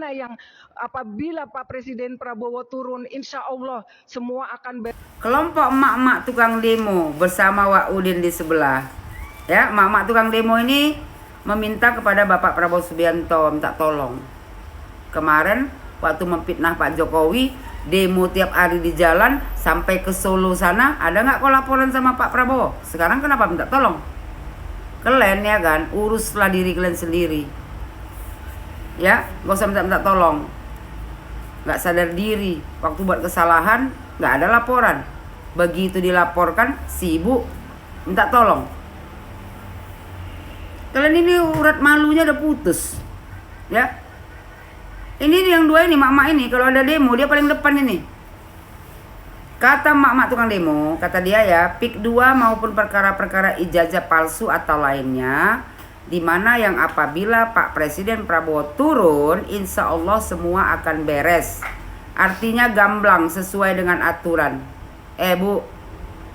yang apabila Pak Presiden Prabowo turun, insya Allah semua akan kelompok emak-emak tukang demo bersama Wak Udin di sebelah. Ya, emak-emak tukang demo ini meminta kepada Bapak Prabowo Subianto minta tolong. Kemarin waktu memfitnah Pak Jokowi, demo tiap hari di jalan sampai ke Solo sana, ada nggak kok laporan sama Pak Prabowo? Sekarang kenapa minta tolong? Kalian ya kan, uruslah diri kalian sendiri. Ya, gak usah minta tolong. Nggak sadar diri, waktu buat kesalahan nggak ada laporan. Begitu dilaporkan, si ibu minta tolong. Kalian ini urat malunya udah putus. Ya, ini yang dua ini, mak-mak ini, kalau ada demo dia paling depan ini. Kata mak-mak tukang demo, kata dia ya, PIK 2 maupun perkara-perkara ijazah palsu atau lainnya, dimana yang apabila Pak Presiden Prabowo turun, insya Allah semua akan beres. Artinya gamblang sesuai dengan aturan. Bu,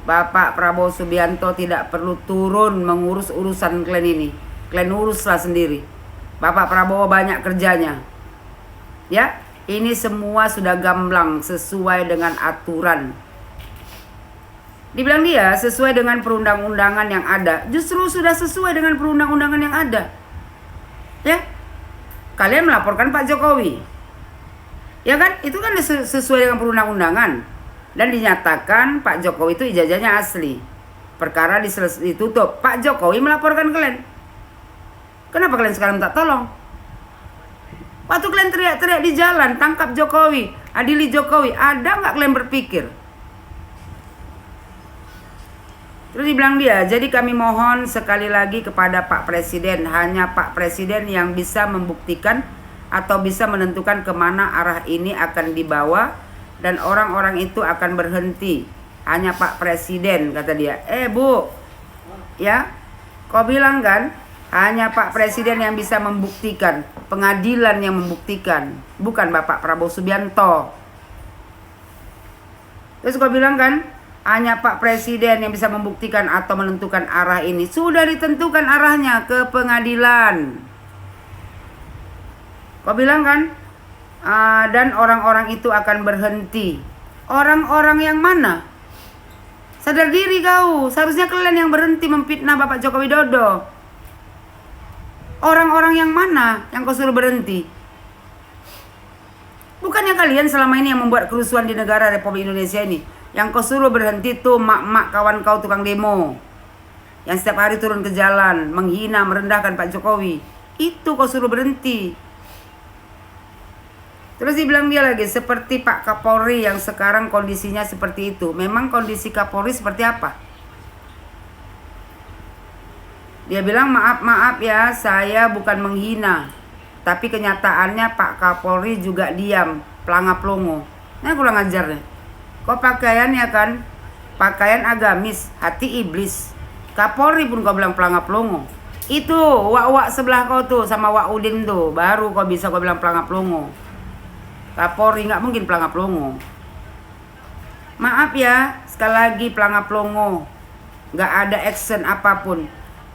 Bapak Prabowo Subianto tidak perlu turun mengurus urusan kalian ini. Kalian uruslah sendiri. Bapak Prabowo banyak kerjanya. Ya, ini semua sudah gamblang sesuai dengan aturan. Dibilang dia sesuai dengan perundang-undangan yang ada. Justru sudah sesuai dengan perundang-undangan yang ada. Ya, kalian melaporkan Pak Jokowi. Ya kan, itu kan sesuai dengan perundang-undangan. Dan dinyatakan Pak Jokowi itu ijazahnya asli. Perkara ditutup. Pak Jokowi melaporkan kalian. Kenapa kalian sekarang minta tolong? Waktu kalian teriak-teriak di jalan, tangkap Jokowi, adili Jokowi, ada nggak kalian berpikir? Terus dibilang dia, jadi kami mohon sekali lagi kepada Pak Presiden, hanya Pak Presiden yang bisa membuktikan atau bisa menentukan kemana arah ini akan dibawa dan orang-orang itu akan berhenti. Hanya Pak Presiden, kata dia. Bu, ya, kau bilang kan, hanya Pak Presiden yang bisa membuktikan, pengadilan yang membuktikan, bukan Bapak Prabowo Subianto. Terus kau bilang kan, hanya Pak Presiden yang bisa membuktikan atau menentukan arah ini. Sudah ditentukan arahnya ke pengadilan. Kau bilang kan, dan orang-orang itu akan berhenti. Orang-orang yang mana? Sadar diri kau, seharusnya kalian yang berhenti memfitnah Bapak Joko Widodo. Orang-orang yang mana yang kau suruh berhenti? Bukannya kalian selama ini yang membuat kerusuhan di negara Republik Indonesia ini. Yang kau suruh berhenti tuh mak-mak kawan kau tukang demo. Yang setiap hari turun ke jalan, menghina, merendahkan Pak Jokowi. Itu kau suruh berhenti. Terus dibilang dia lagi, seperti Pak Kapolri yang sekarang kondisinya seperti itu. Memang kondisi Kapolri seperti apa? Dia bilang, maaf ya, saya bukan menghina. Tapi kenyataannya Pak Kapolri juga diam, pelanga-pelongo. Nah, kurang ajar deh. Kok pakaiannya kan, pakaian agamis, hati iblis. Kapolri pun kau bilang pelanga-pelongo. Itu, wak-wak sebelah kau tuh, sama Wak Udin tuh. Baru kau bisa kau bilang pelanga-pelongo. Kapolri nggak mungkin pelanga-pelongo. Maaf ya, sekali lagi pelanga-pelongo. Nggak ada action apapun.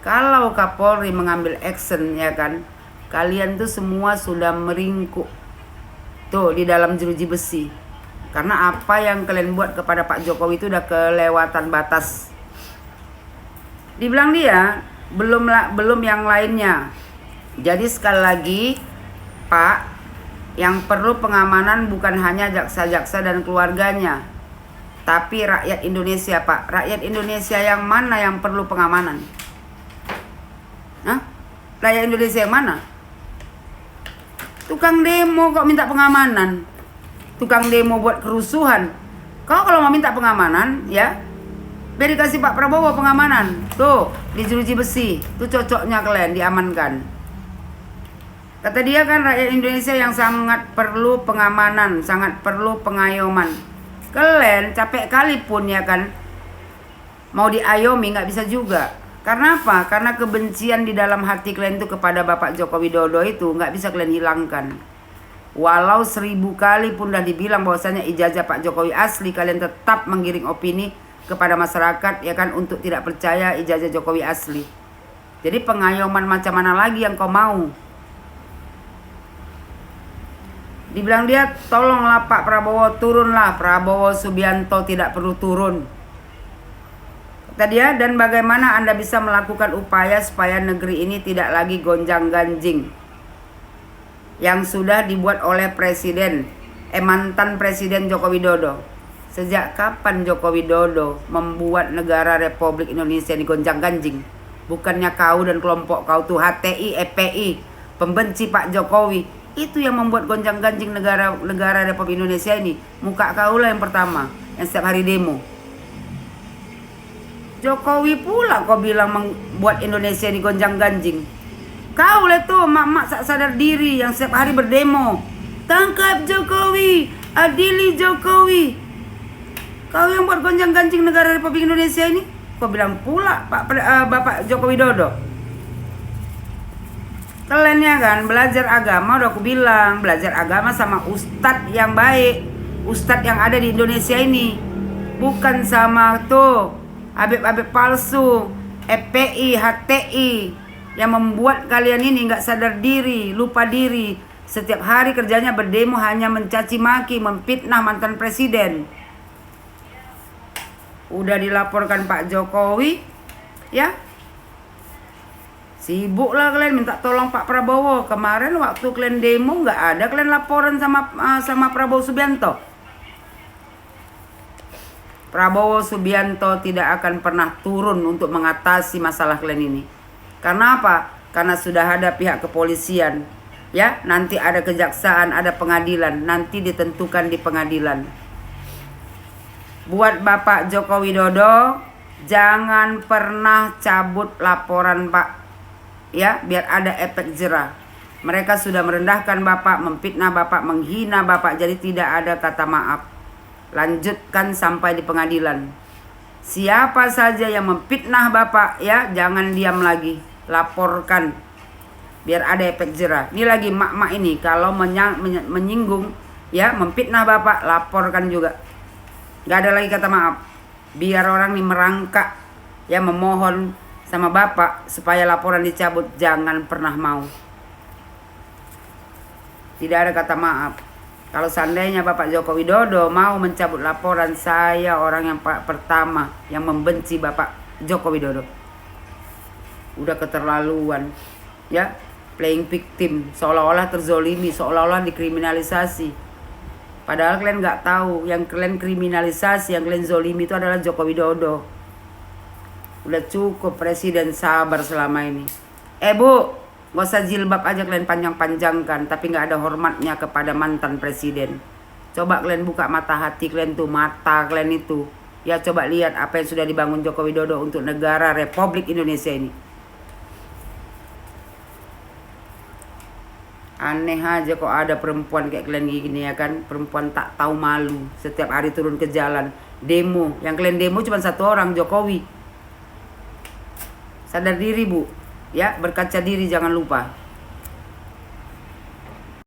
Kalau Kapolri mengambil action ya kan, kalian tuh semua sudah meringkuk tuh di dalam jeruji besi. Karena apa yang kalian buat kepada Pak Jokowi itu udah kelewatan batas. Dibilang dia, belum yang lainnya. Jadi sekali lagi, Pak, yang perlu pengamanan bukan hanya jaksa-jaksa dan keluarganya, tapi rakyat Indonesia, Pak. Rakyat Indonesia yang mana yang perlu pengamanan? Rakyat Indonesia yang mana? Tukang demo kok minta pengamanan? Tukang demo buat kerusuhan. Kau kalau mau minta pengamanan, ya, biar dikasih Pak Prabowo pengamanan. Tuh, di jeruji besi. Tuh cocoknya kalian diamankan. Kata dia kan rakyat Indonesia yang sangat perlu pengamanan, sangat perlu pengayoman. Kalian capek kali pun ya kan, mau diayomi nggak bisa juga. Karena apa? Karena kebencian di dalam hati kalian itu kepada Bapak Joko Widodo itu nggak bisa kalian hilangkan. Walau 1000 kali pun udah dibilang bahwasanya ijazah Pak Jokowi asli, kalian tetap menggiring opini kepada masyarakat ya kan untuk tidak percaya ijazah Jokowi asli. Jadi pengayoman macam mana lagi yang kau mau? Dibilang dia, tolonglah Pak Prabowo turunlah, Prabowo Subianto tidak perlu turun. Kata dia, dan bagaimana Anda bisa melakukan upaya supaya negeri ini tidak lagi gonjang-ganjing yang sudah dibuat oleh mantan Presiden Joko Widodo. Sejak kapan Joko Widodo membuat negara Republik Indonesia ini gonjang-ganjing? Bukannya kau dan kelompok kau tuh HTI, FPI, pembenci Pak Jokowi, itu yang membuat gonjang-ganjing negara Republik Indonesia ini. Muka kau lah yang pertama, yang setiap hari demo. Jokowi pula kau bilang membuat Indonesia ini gonjang-ganjing. Kau lah tuh mak-mak sadar diri yang setiap hari berdemo. Tangkap Jokowi, adili Jokowi. Kau yang buat gonjang-ganjing negara Republik Indonesia ini. Kau bilang pula Bapak Joko Widodo. Kalian ya kan belajar agama, udah aku bilang, belajar agama sama ustadz yang baik, ustadz yang ada di Indonesia ini, bukan sama tuh habib-habib palsu, FPI, HTI yang membuat kalian ini nggak sadar diri, lupa diri, setiap hari kerjanya berdemo hanya mencaci maki, memfitnah mantan presiden. Udah dilaporkan Pak Jokowi, ya. Sibuk lah kalian minta tolong Pak Prabowo. Kemarin waktu kalian demo nggak ada kalian laporan sama Prabowo Subianto. Prabowo Subianto tidak akan pernah turun untuk mengatasi masalah kalian ini. Karena apa? Karena sudah ada pihak kepolisian, ya. Nanti ada kejaksaan, ada pengadilan. Nanti ditentukan di pengadilan. Buat Bapak Joko Widodo, jangan pernah cabut laporan Pak. Ya, biar ada efek jerah. Mereka sudah merendahkan Bapak, memfitnah Bapak, menghina Bapak, jadi tidak ada kata maaf. Lanjutkan sampai di pengadilan. Siapa saja yang memfitnah Bapak, ya, jangan diam lagi. Laporkan. Biar ada efek jerah. Ini lagi mak-mak ini kalau menyinggung, ya, memfitnah Bapak, laporkan juga. Gak ada lagi kata maaf. Biar orang ini merangkak, ya, memohon sama Bapak supaya laporan dicabut, jangan pernah mau. Tidak ada kata maaf. Kalau seandainya Bapak Joko Widodo mau mencabut laporan, saya orang yang pertama yang membenci Bapak Joko Widodo. Udah keterlaluan, ya, playing victim, seolah-olah terzolimi, seolah-olah dikriminalisasi. Padahal kalian nggak tahu, yang kalian kriminalisasi, yang kalian zolimi itu adalah Joko Widodo. Udah cukup presiden sabar selama ini. Bu, gak usah jilbab aja kalian panjang-panjangkan, tapi gak ada hormatnya kepada mantan presiden. Coba kalian buka mata hati kalian tuh, mata kalian itu. Ya coba lihat apa yang sudah dibangun Joko Widodo untuk negara Republik Indonesia ini. Aneh aja kok ada perempuan kayak kalian gini ya kan. Perempuan tak tahu malu, setiap hari turun ke jalan, demo. Yang kalian demo cuma satu orang, Jokowi. Sadar diri Bu, ya, berkaca diri jangan lupa.